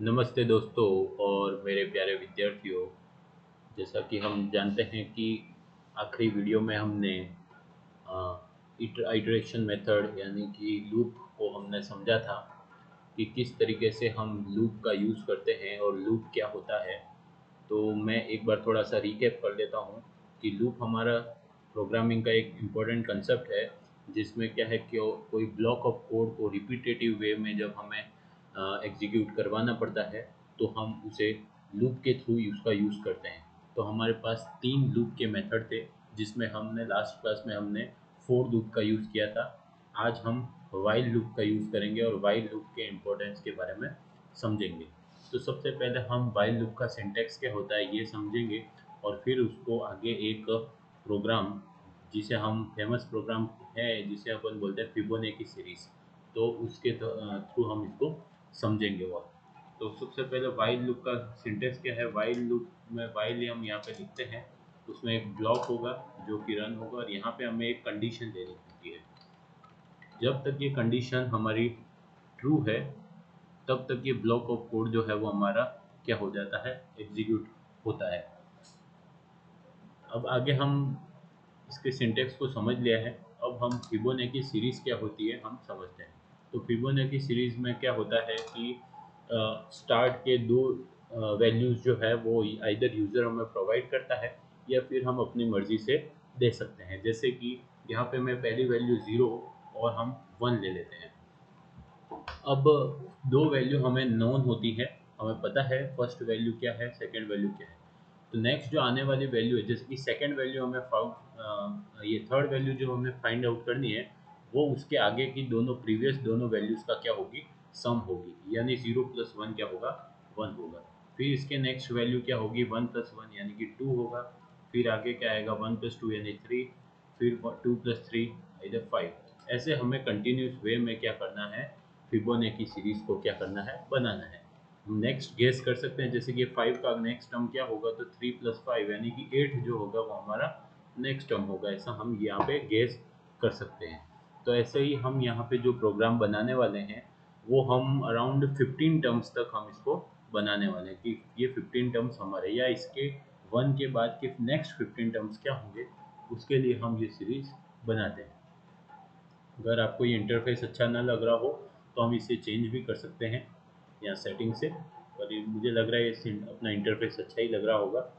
नमस्ते दोस्तों और मेरे प्यारे विद्यार्थियों। जैसा कि हम जानते हैं कि आखिरी वीडियो में हमने इटरेशन मेथड यानी कि लूप को हमने समझा था कि किस तरीके से हम लूप का यूज़ करते हैं और लूप क्या होता है। तो मैं एक बार थोड़ा सा रिकैप कर देता हूँ कि लूप हमारा प्रोग्रामिंग का एक इम्पोर्टेंट कंसेप्ट है, जिसमें क्या है कि कोई ब्लॉक ऑफ कोड को रिपीटेटिव वे में जब हमें एग्जीक्यूट करवाना पड़ता है तो हम उसे लूप के थ्रू उसका यूज़ करते हैं। तो हमारे पास 3 लूप के मेथड थे, जिसमें हमने लास्ट क्लास में हमने फोर लूप का यूज़ किया था। आज हम वाइल लूप का यूज़ करेंगे और वाइल लूप के इम्पोर्टेंस के बारे में समझेंगे। तो सबसे पहले हम वाइल लूप का सिंटैक्स क्या होता है ये समझेंगे, और फिर उसको आगे एक प्रोग्राम, जिसे हम फेमस प्रोग्राम है जिसे अपन बोलते हैं फिबोनाची सीरीज, तो उसके थ्रू हम इसको समझेंगे। वो तो सबसे पहले वाइल लूप का सिंटैक्स क्या है। वाइल लूप में वाइल हम यहाँ पे लिखते हैं, उसमें एक ब्लॉक होगा जो कि रन होगा और यहाँ पे हमें एक कंडीशन देनी होती है। जब तक ये कंडीशन हमारी ट्रू है तब तक ये ब्लॉक ऑफ कोड जो है वो हमारा क्या हो जाता है, एग्जीक्यूट होता है। अब आगे हम इसके सिंटैक्स को समझ लिया है, अब हम फिबोनाची सीरीज़ क्या होती है हम समझते हैं। तो फिबोनाची सीरीज़ में क्या होता है कि स्टार्ट के दो वैल्यूज़ जो है वो आइदर यूज़र हमें प्रोवाइड करता है या फिर हम अपनी मर्ज़ी से दे सकते हैं। जैसे कि यहाँ पे मैं पहली वैल्यू 0 और हम 1 ले लेते हैं। अब दो वैल्यू हमें नोन होती है, हमें पता है फर्स्ट वैल्यू क्या है, सेकंड वैल्यू क्या है। तो नेक्स्ट जो आने वाली वैल्यू है, जैसे कि सेकंड वैल्यू हमें ये थर्ड वैल्यू जो हमें फाइंड आउट करनी है, वो उसके आगे की दोनों प्रीवियस दोनों वैल्यूज़ का क्या होगी, सम होगी। यानी 0 + 1 क्या होगा, 1 होगा। फिर इसके नेक्स्ट वैल्यू क्या होगी, 1 + 1 यानी कि 2 होगा। फिर आगे क्या आएगा, 1 + 2 यानी 3, फिर 2 + 3 इधर 5। ऐसे हमें कंटिन्यूस वे में क्या करना है, फिबोनाची सीरीज को क्या करना है, बनाना है। नेक्स्ट गेस कर सकते हैं, जैसे कि 5 का नेक्स्ट टर्म क्या होगा, तो 3 + 5 यानी कि 8 जो होगा वो हमारा नेक्स्ट टर्म होगा। ऐसा हम यहाँ पे गेस कर सकते हैं। तो ऐसे ही हम यहाँ पे जो प्रोग्राम बनाने वाले हैं वो हम अराउंड 15 टर्म्स तक हम इसको बनाने वाले हैं कि ये 15 टर्म्स हमारे, या इसके 1 के बाद के नेक्स्ट 15 टर्म्स क्या होंगे, उसके लिए हम ये सीरीज बनाते हैं। अगर आपको ये इंटरफेस अच्छा ना लग रहा हो तो हम इसे चेंज भी कर सकते हैं यहाँ सेटिंग से, पर मुझे लग रहा है इस अपना इंटरफेस अच्छा ही लग रहा होगा।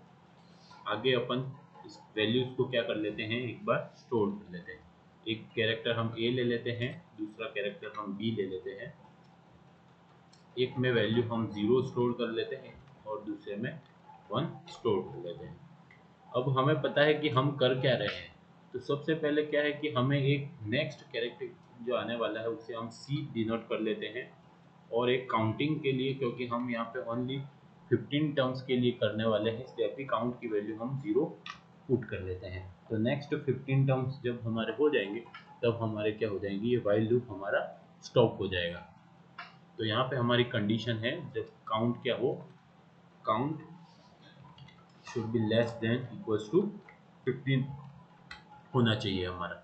आगे अपन इस वैल्यूज़ को क्या कर लेते हैं, एक बार स्टोर कर लेते हैं। एक कैरेक्टर हम ए ले लेते हैं, दूसरा कैरेक्टर हम बी ले लेते हैं। एक में वैल्यू हम 0 स्टोर कर लेते हैं और दूसरे में 1 स्टोर कर लेते हैं। अब हमें पता है कि हम कर क्या रहे हैं। तो सबसे पहले क्या है कि हमें एक नेक्स्ट कैरेक्टर जो आने वाला है उसे हम सी डिनोट कर लेते हैं, और एक काउंटिंग के लिए, क्योंकि हम यहाँ पे ओनली 15 टर्म्स के लिए करने वाले हैं, इसलिए अभी काउंट की वैल्यू हम 0 पुट कर लेते हैं। तो नेक्स्ट 15 टर्म्स जब हमारे हो जाएंगे तब हमारे क्या हो जाएंगे, ये वाइल लूप हमारा स्टॉप हो जाएगा। तो यहाँ पे हमारी कंडीशन है, जब काउंट क्या हो, count should be less than equals to 15 होना चाहिए हमारा।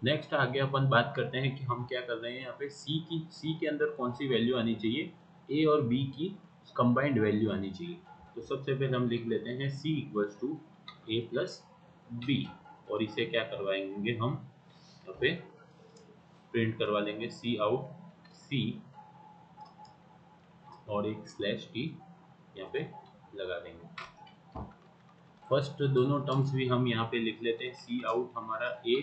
नेक्स्ट आगे अपन बात करते हैं कि हम क्या कर रहे हैं यहाँ पे, सी के अंदर कौन सी वैल्यू आनी चाहिए, ए और बी की कंबाइंड वैल्यू आनी चाहिए। तो सबसे पहले हम लिख लेते हैं c equals to a plus b, और इसे क्या करवाएंगे हम यहाँ पे प्रिंट करवा लेंगे सी आउट सी, और एक स्लैश टी यहाँ पे लगा देंगे। फर्स्ट दोनों टर्म्स भी हम यहाँ पे लिख लेते हैं, सी आउट हमारा ए,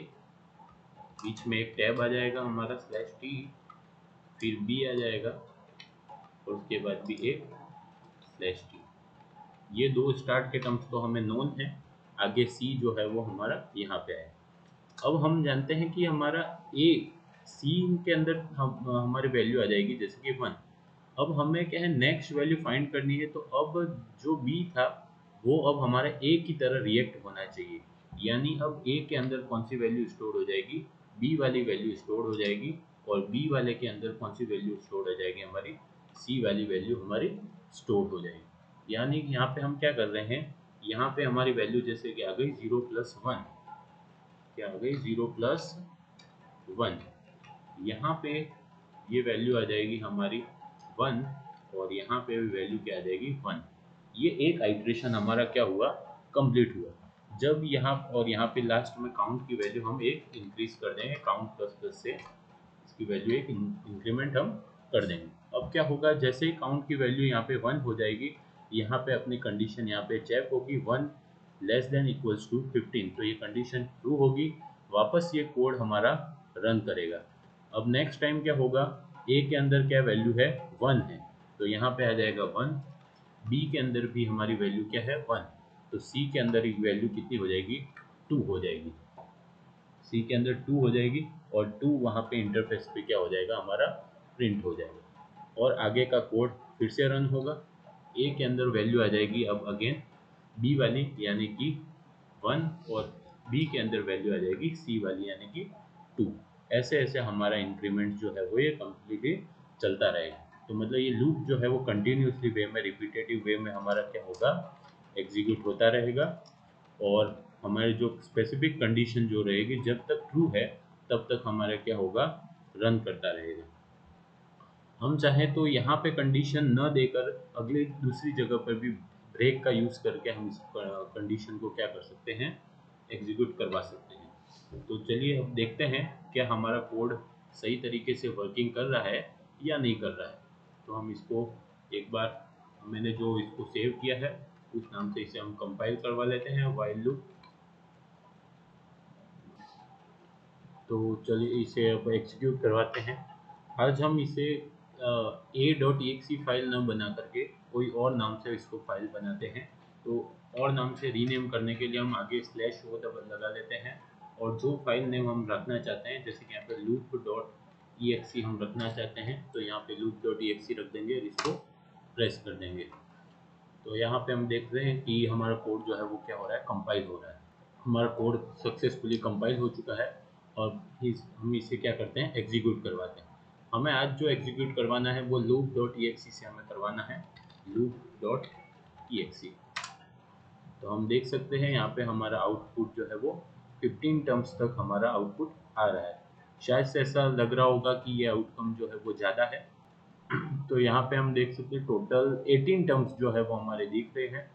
बीच में एक टैब आ जाएगा हमारा स्लैश टी, फिर बी आ जाएगा और उसके बाद भी एक स्लैश टी। ये दो स्टार्ट के टर्म्स तो हमें नोन है, आगे सी जो है वो हमारा यहाँ पे है। अब हम जानते हैं कि हमारा ए सी के अंदर हमारी वैल्यू आ जाएगी जैसे कि 1। अब हमें क्या है, नेक्स्ट वैल्यू फाइंड करनी है। तो अब जो बी था वो अब हमारा ए की तरह रिएक्ट होना चाहिए, यानी अब ए के अंदर कौन सी वैल्यू स्टोर हो जाएगी, बी वाली वैल्यू स्टोर हो जाएगी, और बी वाले के अंदर कौन सी वैल्यू स्टोर हो जाएगी, हमारी सी वाली वैल्यू हमारी स्टोर हो जाएगी। यानी कि यहाँ पे हम क्या कर रहे हैं, यहाँ पे हमारी वैल्यू जैसे कि आ गई 0 + 1, क्या आ गई 0 + 1। यहाँ पे ये वैल्यू आ जाएगी हमारी 1, और यहाँ पे वैल्यू क्या आ जाएगी 1। ये एक आइट्रेशन हमारा क्या हुआ, कंप्लीट हुआ। जब यहाँ और यहाँ पे लास्ट में काउंट की वैल्यू हम एक इंक्रीज कर देंगे, काउंट प्लस प्लस से इसकी वैल्यू एक इंक्रीमेंट हम कर देंगे। अब क्या होगा, जैसे ही काउंट की वैल्यू यहाँ पे 1 हो जाएगी, यहाँ पे अपनी कंडीशन यहाँ पे चेक होगी 1 लेस देन इक्वल्स टू 15, तो ये कंडीशन ट्रू होगी। वापस ये कोड हमारा रन करेगा। अब नेक्स्ट टाइम क्या होगा, ए के अंदर क्या वैल्यू है 1 है, तो यहाँ पे आ जाएगा 1। बी के अंदर भी हमारी वैल्यू क्या है 1, तो सी के अंदर वैल्यू कितनी हो जाएगी 2 हो जाएगी। सी के अंदर 2 हो जाएगी और 2 वहाँ पे इंटरफेस पे क्या हो जाएगा हमारा प्रिंट हो जाएगा। और आगे का कोड फिर से रन होगा। ए के अंदर वैल्यू आ जाएगी अब अगेन बी वाली यानी कि 1, और बी के अंदर वैल्यू आ जाएगी सी वाली यानी कि 2। ऐसे ऐसे हमारा इंक्रीमेंट जो है वो ये कम्प्लीटली चलता रहेगा। तो मतलब ये लूप जो है वो कंटिन्यूसली वे में, रिपीटेटिव वे में हमारा क्या होगा, एग्जीक्यूट होता रहेगा। और हमारे जो स्पेसिफिक कंडीशन जो रहेगी जब तक ट्रू है तब तक हमारा क्या होगा, रन करता रहेगा। हम चाहें तो यहाँ पे कंडीशन न देकर अगले दूसरी जगह पर भी ब्रेक का यूज़ करके हम इस कंडीशन को क्या कर सकते हैं, एग्जीक्यूट करवा सकते हैं। तो चलिए अब देखते हैं क्या हमारा कोड सही तरीके से वर्किंग कर रहा है या नहीं कर रहा है। तो हम इसको एक बार, मैंने जो इसको सेव किया है उस नाम से इसे हम कंपाइल करवा लेते हैं व्हाइल लूप। तो चलिए इसे अब एग्जीक्यूट करवाते हैं। आज हम इसे a.exe फाइल न बना करके कोई और नाम से इसको फाइल बनाते हैं। तो और नाम से रीनेम करने के लिए हम आगे स्लैश ओ डबल लगा लेते हैं, और जो फाइल नेम हम रखना चाहते हैं, जैसे कि यहाँ पे loop.exe हम रखना चाहते हैं, तो यहाँ पे loop.exe रख देंगे और इसको प्रेस कर देंगे। तो यहाँ पे हम देख रहे हैं कि हमारा कोड जो है वो क्या हो रहा है, कंपाइल हो रहा है। हमारा कोड सक्सेसफुली कंपाइल हो चुका है और हम इसे क्या करते हैं, एग्जीक्यूट करवाते हैं। हमें आज जो एग्जीक्यूट करवाना है वो loop.exe से हमें करवाना है, loop.exe। तो हम देख सकते हैं यहाँ पे हमारा आउटपुट जो है वो 15 टर्म्स तक हमारा आउटपुट आ रहा है। शायद से ऐसा लग रहा होगा कि ये आउटकम जो है वो ज़्यादा है, तो यहाँ पे हम देख सकते हैं टोटल 18 टर्म्स जो है वो हमारे दिख रहे हैं।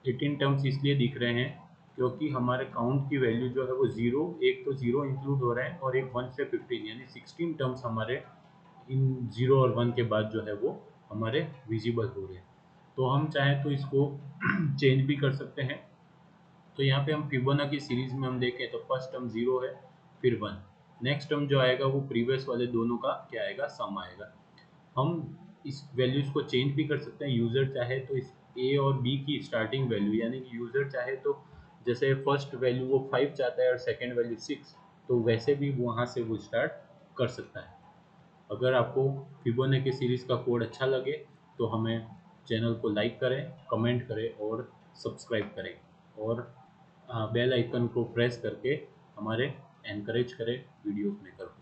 18 टर्म्स इसलिए दिख रहे हैं क्योंकि हमारे काउंट की वैल्यू जो है वो ज़ीरो, एक तो ज़ीरो इंक्लूड हो रहा है और एक 1 से 15 यानी 16 टर्म्स हमारे इन 0 और 1 के बाद जो है वो हमारे विजिबल हो रहे हैं। तो हम चाहें तो इसको चेंज भी कर सकते हैं। तो यहाँ पे हम फिबोनाची सीरीज में हम देखें तो फर्स्ट टर्म 0 है, फिर 1, नेक्स्ट टर्म जो आएगा वो प्रीवियस वाले दोनों का क्या आएगा, सम आएगा। हम इस वैल्यूज़ को चेंज भी कर सकते हैं। यूज़र चाहे तो इस ए और बी की स्टार्टिंग वैल्यू, यानी कि यूज़र चाहे तो जैसे फर्स्ट वैल्यू वो 5 चाहता है और सेकंड वैल्यू 6, तो वैसे भी वहाँ से वो स्टार्ट कर सकता है। अगर आपको फिबोनाची सीरीज़ का कोड अच्छा लगे तो हमें चैनल को लाइक करें, कमेंट करें और सब्सक्राइब करें, और बेल आइकन को प्रेस करके हमारे एनकरेज करें वीडियोस मेकर को।